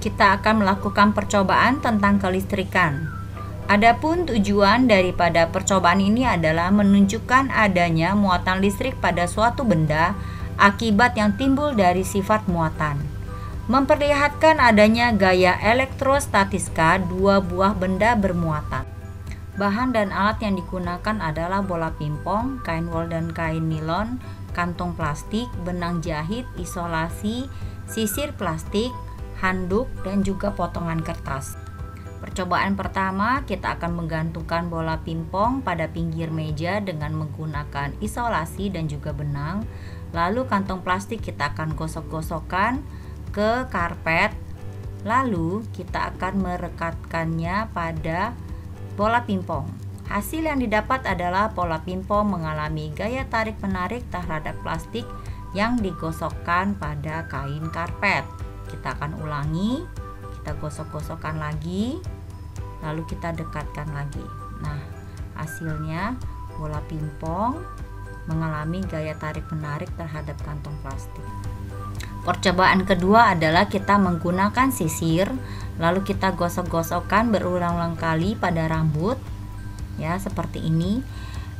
kita akan melakukan percobaan tentang kelistrikan. Adapun tujuan daripada percobaan ini adalah menunjukkan adanya muatan listrik pada suatu benda akibat yang timbul dari sifat muatan. Memperlihatkan adanya gaya elektrostatiska dua buah benda bermuatan. Bahan dan alat yang digunakan adalah bola pingpong, kain wol dan kain nilon, kantong plastik, benang jahit, isolasi, sisir plastik, handuk, dan juga potongan kertas. Percobaan pertama, kita akan menggantungkan bola pingpong pada pinggir meja dengan menggunakan isolasi dan juga benang. Lalu kantong plastik kita akan gosok-gosokkan ke karpet. Lalu kita akan merekatkannya pada bola pingpong. Hasil yang didapat adalah bola pingpong mengalami gaya tarik-menarik terhadap plastik yang digosokkan pada kain karpet. Kita akan ulangi. Kita gosok-gosokkan lagi, lalu kita dekatkan lagi. Nah, hasilnya bola pingpong mengalami gaya tarik-menarik terhadap kantong plastik. Percobaan kedua adalah kita menggunakan sisir, lalu kita gosok-gosokkan berulang-ulang kali pada rambut, ya seperti ini.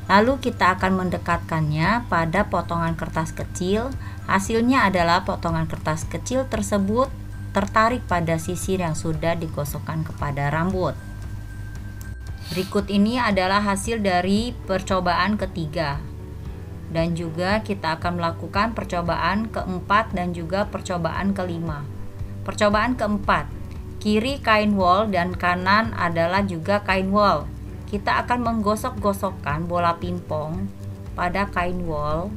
Lalu kita akan mendekatkannya pada potongan kertas kecil. Hasilnya adalah potongan kertas kecil tersebut tertarik pada sisir yang sudah digosokkan kepada rambut. Berikut ini adalah hasil dari percobaan ketiga. Dan juga kita akan melakukan percobaan keempat dan juga percobaan kelima. Percobaan keempat, kiri kain wol dan kanan adalah juga kain wol. Kita akan menggosok-gosokkan bola pingpong pada kain wol.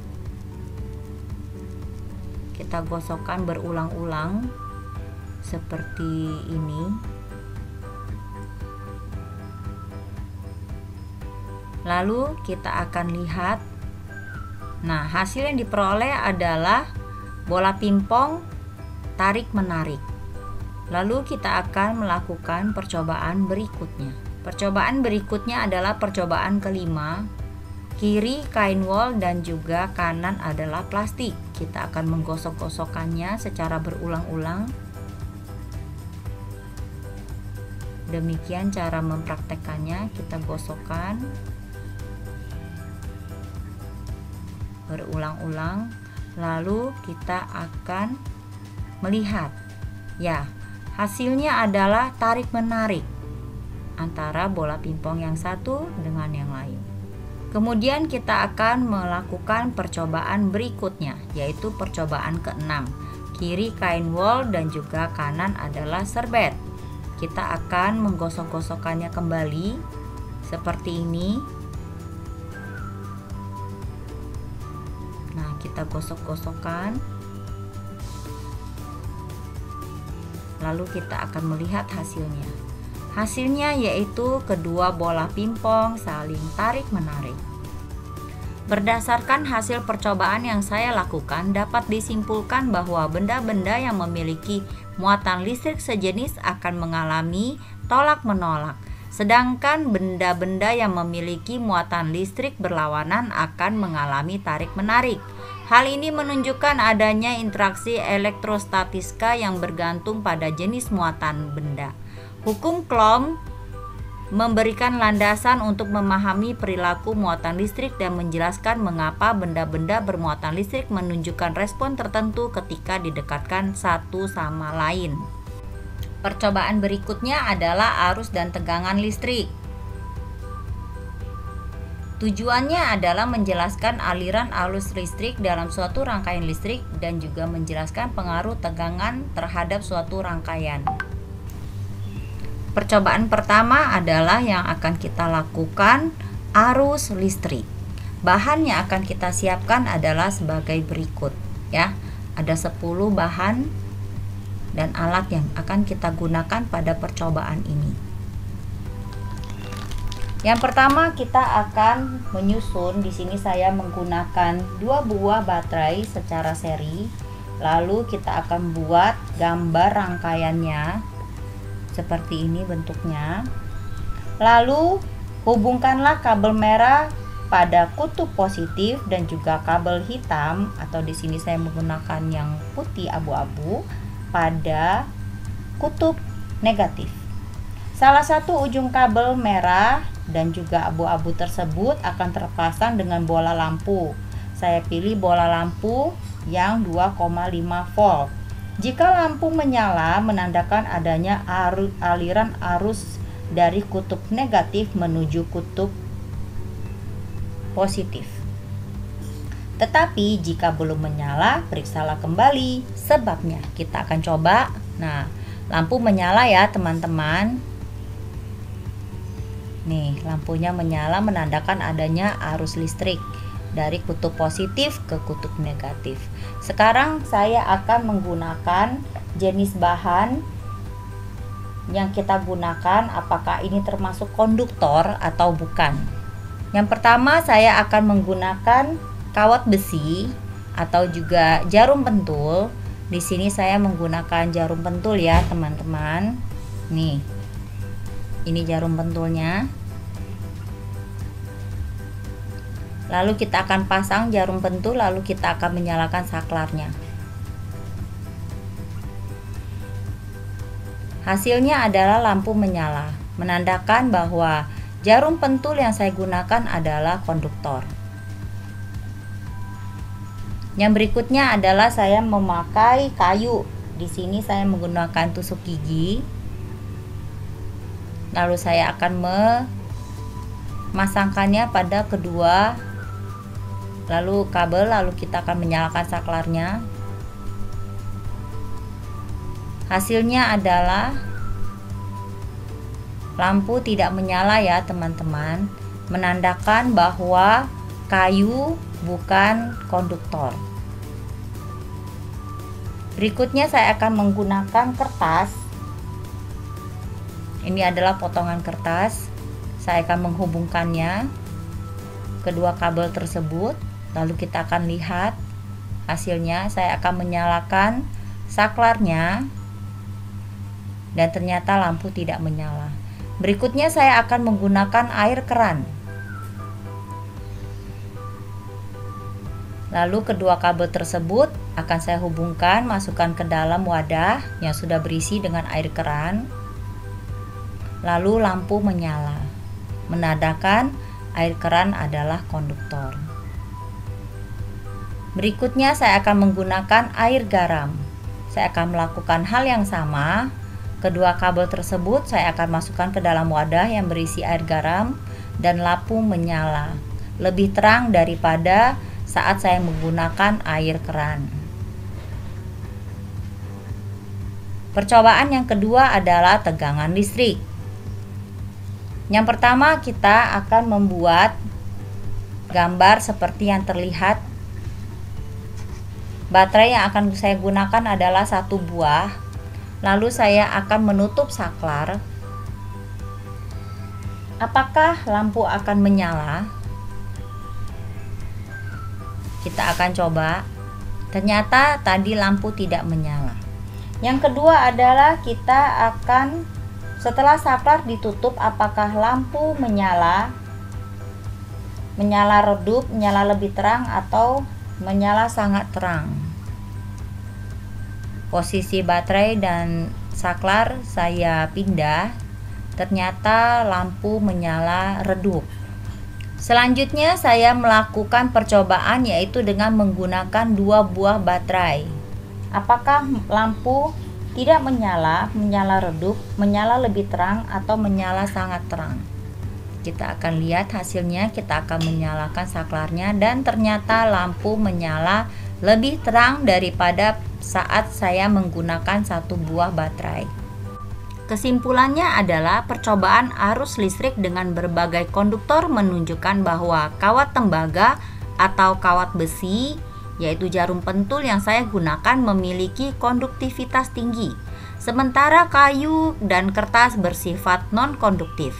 Kita gosokkan berulang-ulang seperti ini. Lalu kita akan lihat. Nah, hasil yang diperoleh adalah bola pingpong tarik-menarik. Lalu kita akan melakukan percobaan berikutnya. Percobaan berikutnya adalah percobaan kelima. Kiri kain wol dan juga kanan adalah plastik. Kita akan menggosok-gosokkannya secara berulang-ulang. Demikian cara mempraktekkannya, kita gosokkan berulang-ulang, lalu kita akan melihat, ya, hasilnya adalah tarik-menarik antara bola pingpong yang satu dengan yang lain. Kemudian kita akan melakukan percobaan berikutnya, yaitu percobaan keenam. Kiri kain wol dan juga kanan adalah serbet. Kita akan menggosok-gosokkannya kembali seperti ini. Nah, kita gosok-gosokkan. Lalu kita akan melihat hasilnya. Hasilnya yaitu kedua bola pingpong saling tarik-menarik. Berdasarkan hasil percobaan yang saya lakukan, dapat disimpulkan bahwa benda-benda yang memiliki muatan listrik sejenis akan mengalami tolak-menolak, sedangkan benda-benda yang memiliki muatan listrik berlawanan akan mengalami tarik-menarik. Hal ini menunjukkan adanya interaksi elektrostatiska yang bergantung pada jenis muatan benda. Hukum Coulomb memberikan landasan untuk memahami perilaku muatan listrik dan menjelaskan mengapa benda-benda bermuatan listrik menunjukkan respon tertentu ketika didekatkan satu sama lain. Percobaan berikutnya adalah arus dan tegangan listrik. Tujuannya adalah menjelaskan aliran arus listrik dalam suatu rangkaian listrik dan juga menjelaskan pengaruh tegangan terhadap suatu rangkaian. Percobaan pertama adalah yang akan kita lakukan arus listrik. Bahan yang akan kita siapkan adalah sebagai berikut, ya. Ada 10 bahan dan alat yang akan kita gunakan pada percobaan ini. Yang pertama kita akan menyusun. Di sini saya menggunakan 2 buah baterai secara seri. Lalu kita akan buat gambar rangkaiannya. Seperti ini bentuknya. Lalu hubungkanlah kabel merah pada kutub positif dan juga kabel hitam, atau di sini saya menggunakan yang putih abu-abu, pada kutub negatif. Salah satu ujung kabel merah dan juga abu-abu tersebut akan terpasang dengan bola lampu. Saya pilih bola lampu yang 2,5 volt. Jika lampu menyala, menandakan adanya aliran arus dari kutub negatif menuju kutub positif. Tetapi jika belum menyala, periksalah kembali sebabnya. Kita akan coba. Nah, lampu menyala ya teman-teman. Nih, lampunya menyala menandakan adanya arus listrik dari kutub positif ke kutub negatif. Sekarang saya akan menggunakan jenis bahan yang kita gunakan, apakah ini termasuk konduktor atau bukan. Yang pertama, saya akan menggunakan kawat besi atau juga jarum pentul. Di sini saya menggunakan jarum pentul ya, teman-teman. Nih. Ini jarum pentulnya. Lalu kita akan pasang jarum pentul, lalu kita akan menyalakan saklarnya. Hasilnya adalah lampu menyala, menandakan bahwa jarum pentul yang saya gunakan adalah konduktor. Yang berikutnya adalah saya memakai kayu. Di sini saya menggunakan tusuk gigi. Lalu saya akan memasangkannya pada kedua kabel, lalu kita akan menyalakan saklarnya. Hasilnya adalah lampu tidak menyala ya teman-teman, menandakan bahwa kayu bukan konduktor. Berikutnya saya akan menggunakan kertas. Ini adalah potongan kertas. Saya akan menghubungkannya kedua kabel tersebut. Lalu kita akan lihat hasilnya. Saya akan menyalakan saklarnya dan ternyata lampu tidak menyala. Berikutnya saya akan menggunakan air keran. Lalu kedua kabel tersebut akan saya hubungkan, masukkan ke dalam wadah yang sudah berisi dengan air keran. Lalu lampu menyala, menandakan air keran adalah konduktor. Berikutnya saya akan menggunakan air garam. Saya akan melakukan hal yang sama. Kedua kabel tersebut saya akan masukkan ke dalam wadah yang berisi air garam dan lampu menyala. Lebih terang daripada saat saya menggunakan air keran. Percobaan yang kedua adalah tegangan listrik. Yang pertama, kita akan membuat gambar seperti yang terlihat. Baterai yang akan saya gunakan adalah 1 buah. Lalu saya akan menutup saklar. Apakah lampu akan menyala? Kita akan coba. Ternyata tadi lampu tidak menyala. Yang kedua adalah kita akan, setelah saklar ditutup, apakah lampu menyala redup, menyala lebih terang, atau menyala sangat terang. Posisi baterai dan saklar saya pindah. Ternyata lampu menyala redup. Selanjutnya saya melakukan percobaan, yaitu dengan menggunakan 2 buah baterai. Apakah lampu tidak menyala, menyala redup, menyala lebih terang, atau menyala sangat terang? Kita akan lihat hasilnya. Kita akan menyalakan saklarnya dan ternyata lampu menyala lebih terang daripada saat saya menggunakan 1 buah baterai. Kesimpulannya adalah percobaan arus listrik dengan berbagai konduktor menunjukkan bahwa kawat tembaga atau kawat besi, yaitu jarum pentul yang saya gunakan, memiliki konduktivitas tinggi, sementara kayu dan kertas bersifat non-konduktif.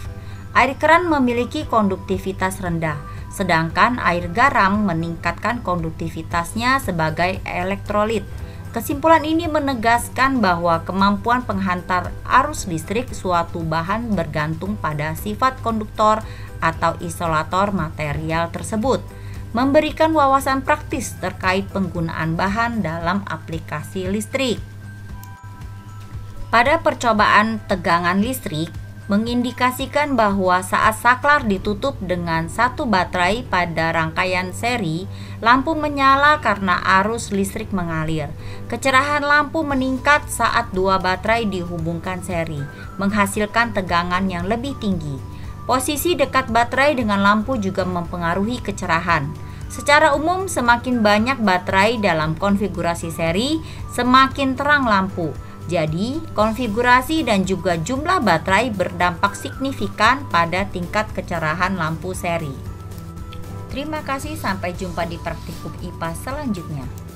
Air keran memiliki konduktivitas rendah, sedangkan air garam meningkatkan konduktivitasnya sebagai elektrolit. Kesimpulan ini menegaskan bahwa kemampuan penghantar arus listrik suatu bahan bergantung pada sifat konduktor atau isolator material tersebut, memberikan wawasan praktis terkait penggunaan bahan dalam aplikasi listrik. Pada percobaan tegangan listrik, mengindikasikan bahwa saat saklar ditutup dengan satu baterai pada rangkaian seri, lampu menyala karena arus listrik mengalir. Kecerahan lampu meningkat saat dua baterai dihubungkan seri, menghasilkan tegangan yang lebih tinggi. Posisi dekat baterai dengan lampu juga mempengaruhi kecerahan. Secara umum, semakin banyak baterai dalam konfigurasi seri, semakin terang lampu. Jadi, konfigurasi dan juga jumlah baterai berdampak signifikan pada tingkat kecerahan lampu seri. Terima kasih, sampai jumpa di praktikum IPA selanjutnya.